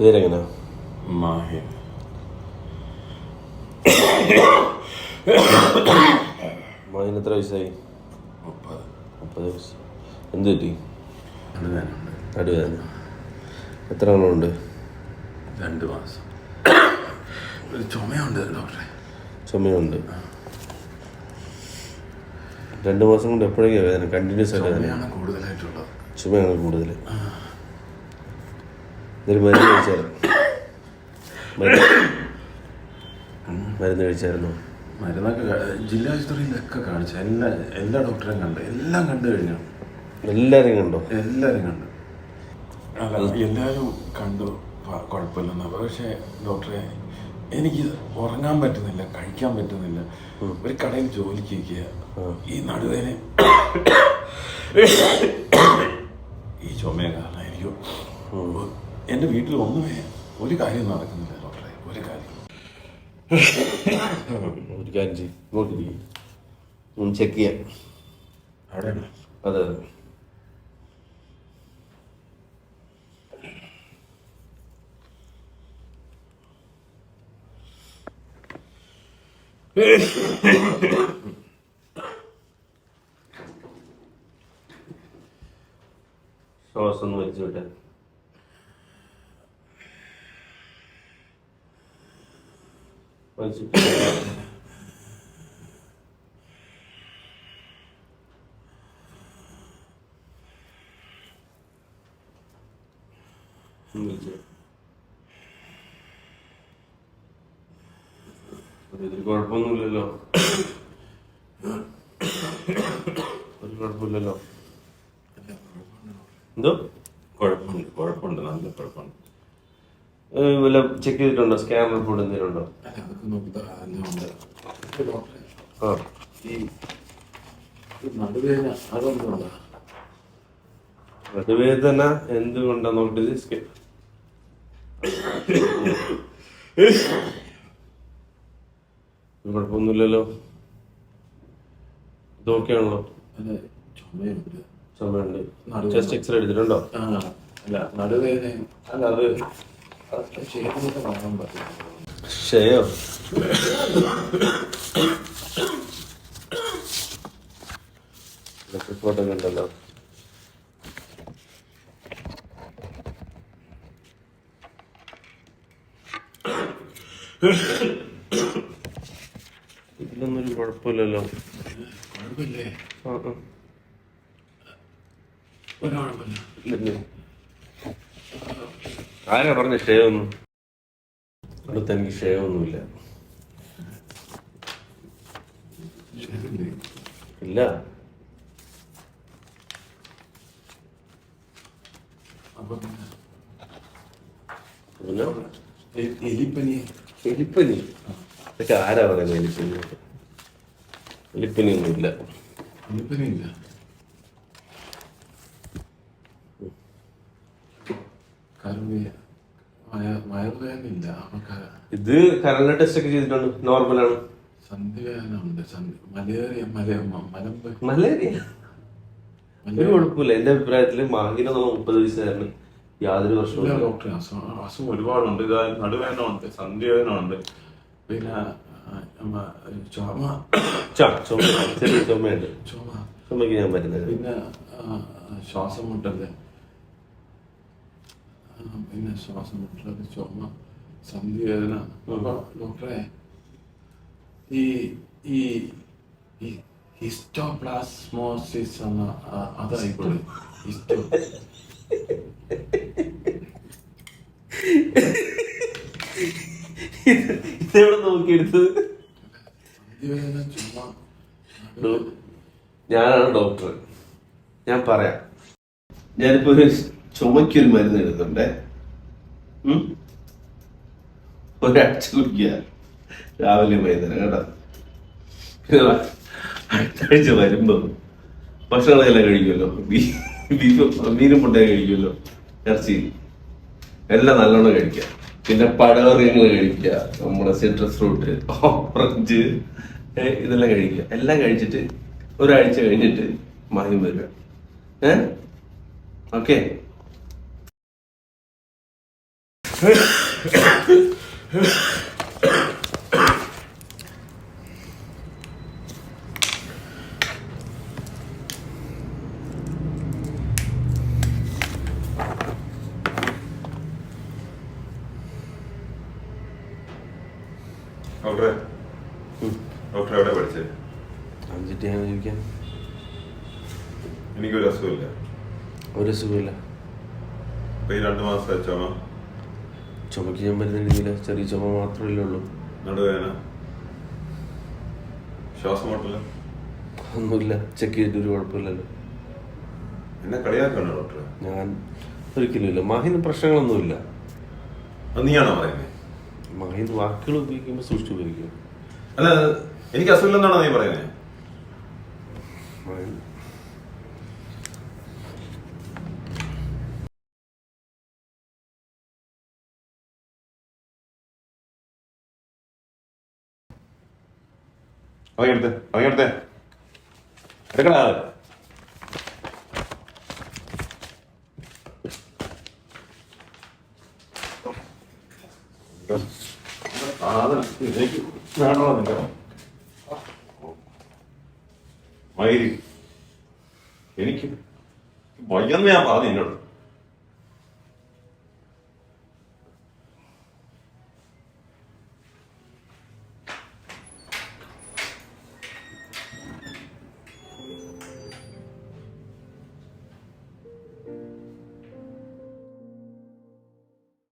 പേരെങ്ങനെ? മാഹിൻ. മാഹിന് എത്ര വയസ്സായി? 30 വയസ്സ്. എന്ത് പറ്റി? നടുവേദന. എത്ര എണ്ണമുണ്ട്? 2 മാസം. ഒരു ചുമയുണ്ട് ഡോക്ടറെ. ചുമയുണ്ട്. 2 മാസം കൊണ്ട് എപ്പോഴേക്കാണ് വേദന? കണ്ടിന്യൂസ് ആയിട്ട് ചുമയാണ് കൂടുതലായിട്ടുള്ളത്. ചുമയാണ് കൂടുതൽ. എന്തെങ്കിലും മരുന്ന് കഴിച്ചായിരുന്നു? മരുന്ന് കഴിച്ചായിരുന്നോ? മരുന്നൊക്കെ ജില്ലാ ആശുപത്രിയിലൊക്കെ കാണിച്ചു. എല്ലാ ഡോക്ടറെയും കണ്ടു. എല്ലാം കണ്ടു കഴിഞ്ഞു. എല്ലാവരെയും കണ്ടോ? എല്ലാവരും കണ്ടു. എല്ലാവരും കണ്ടു കുഴപ്പമില്ലെന്ന്. പക്ഷേ ഡോക്ടറെ എനിക്ക് ഉറങ്ങാൻ പറ്റുന്നില്ല, കഴിക്കാൻ പറ്റുന്നില്ല. ഒരു കടയിൽ ജോലിക്ക് വയ്ക്കുക. ഈ നടുവേദന ഈ ചുമയെ കാരണം എനിക്ക് എൻ്റെ വീട്ടിൽ ഒരു കാര്യം നടക്കുന്നില്ല ഡോക്ടറെ. ഒരു കാര്യം ചെയ്യും, ചെക്ക് ചെയ്യാം. അവിടെ അതെ ശ്വാസം ഒന്ന് വലിച്ചു വിട്ടെ. ഇതിൽ കുഴപ്പമൊന്നുമില്ലല്ലോ. ഒരു കുഴപ്പമില്ലല്ലോ. എന്തോ കുഴപ്പമുണ്ട്, നല്ല കുഴപ്പമുണ്ട്. വല്ല ചെക്ക് ചെയ്തിട്ടുണ്ടോ? സ്കാൻ റിപ്പോർട്ട് എന്തെങ്കിലും ഉണ്ടോ? നടുവേദന എന്തുകൊണ്ടാ നോക്കിട്ട് കുഴപ്പമൊന്നുമില്ലല്ലോ. ഇതൊക്കെയാണല്ലോ. ചുമയുണ്ട്. ചെസ്റ്റ് എക്സ്റേ എടുത്തിട്ടുണ്ടോ? അല്ല, നടുവേദന അല്ല, അത് ക്ഷയോ? റിപ്പോർട്ടൊക്കെ ഉണ്ടല്ലോ. ഇതിലൊന്നും ഒരു കുഴപ്പമില്ലല്ലോ. കുഴപ്പമില്ലേ? ആരാ പറഞ്ഞ ക്ഷയമൊന്നും? അടുത്ത് എനിക്ക് ക്ഷയമൊന്നുമില്ല. ഇല്ല. എലിപ്പനി. എലിപ്പനി? ഇതൊക്കെ ആരാ പറയുന്നത്? എലിപ്പനി? എലിപ്പനി ഒന്നുമില്ല. എലിപ്പനിയില്ല. വയറുവേദനയില്ല. ഇത് കരളിന്റെ ടെസ്റ്റ് ഒക്കെ ചെയ്തിട്ടുണ്ട്, നോർമലാണ്. സന്ധിവേദന ഉണ്ട്. മലേറിയ. മലേറിയ ഒരു കുഴപ്പമില്ല. എന്റെ അഭിപ്രായത്തില് മാഹിന് 30 വയസ്സുകാരന് യാതൊരു പ്രശ്നവും. ഡോക്ടറെ അസുഖം ഒരുപാടുണ്ട്. നടുവേദന ഉണ്ട്, സന്ധിവേദന ഉണ്ട്, പിന്നെ ചെറിയ ചുമയുണ്ട്. ചുമക്ക് ഞാൻ മരുന്ന്. പിന്നെ ശ്വാസം മുട്ടല്, ചുമ, സന്ധിവേദന. അപ്പൊ ഡോക്ടറെ ഈ ഹിസ്റ്റോപ്ലാസ്മോസിസ് എന്ന അതായിക്കോട്ടെ. ഹിസ്റ്റോ ഇതെവിടെ നോക്കിയെടുത്തത്? ചുമ്മാ ഞാനാണ് ഡോക്ടർ. ഞാൻ പറയാം. ഞാനിപ്പോ ഒരു ചുമക്കൊരു മരുന്ന് എടുത്തുണ്ടേ. ഒരാഴ്ച കുടിക്കുക, രാവിലെ വൈകുന്നേരം കേട്ടോ. അടുത്ത ആഴ്ച വരുമ്പോ ഭക്ഷണങ്ങളെല്ലാം കഴിക്കുമല്ലോ. മീനും മുട്ടയും കഴിക്കുമല്ലോ, ഇറച്ചി എല്ലാം നല്ലോണം കഴിക്കുക. പിന്നെ പഴവർഗ്ഗങ്ങൾ കഴിക്കുക, നമ്മുടെ സിട്രസ് ഫ്രൂട്ട്, ഓറഞ്ച്, ഇതെല്ലാം കഴിക്കുക. എല്ലാം കഴിച്ചിട്ട് ഒരാഴ്ച കഴിഞ്ഞിട്ട് മായം വരിക. ഓക്കെ? ഡോക്ടർ എവിടെ പഠിച്ചത്? ചോദിക്കാൻ എനിക്കൊരു അസുഖമില്ല. ഒരു സുഖമില്ല. ഇപ്പൊ ഈ 2 മാസമായി ചുമക്ക് ഞാൻ മരുന്നില്ല, ചെറിയ ചുമ മാത്രമല്ലേ ഉള്ളൂ. നടുവേദന, ശ്വാസം മുട്ടല് ഒന്നുമില്ല. ചെക്ക് ചെയ്തിട്ട് ഒരു കുഴപ്പമില്ലല്ലോ. എന്നെ കളിയാക്കാണോ ഡോക്ടർ? ഞാൻ ഒരിക്കലും ഇല്ല. മാഹിന്ന് പ്രശ്നങ്ങളൊന്നുമില്ല. അത് നീയാണോ പറയുന്നത്? മാഹിന്ന് വാക്കുകൾ ഉപയോഗിക്കുമ്പോൾ സൂക്ഷിച്ചു ഉപയോഗിക്കുക. അല്ല, എനിക്ക് അസുഖമില്ലെന്നാണോ നീ പറയുന്നത്? എടുക്കടാ. മയില് എനിക്ക് വയ്യെന്ന് ഞാൻ പറഞ്ഞു എന്നോട്.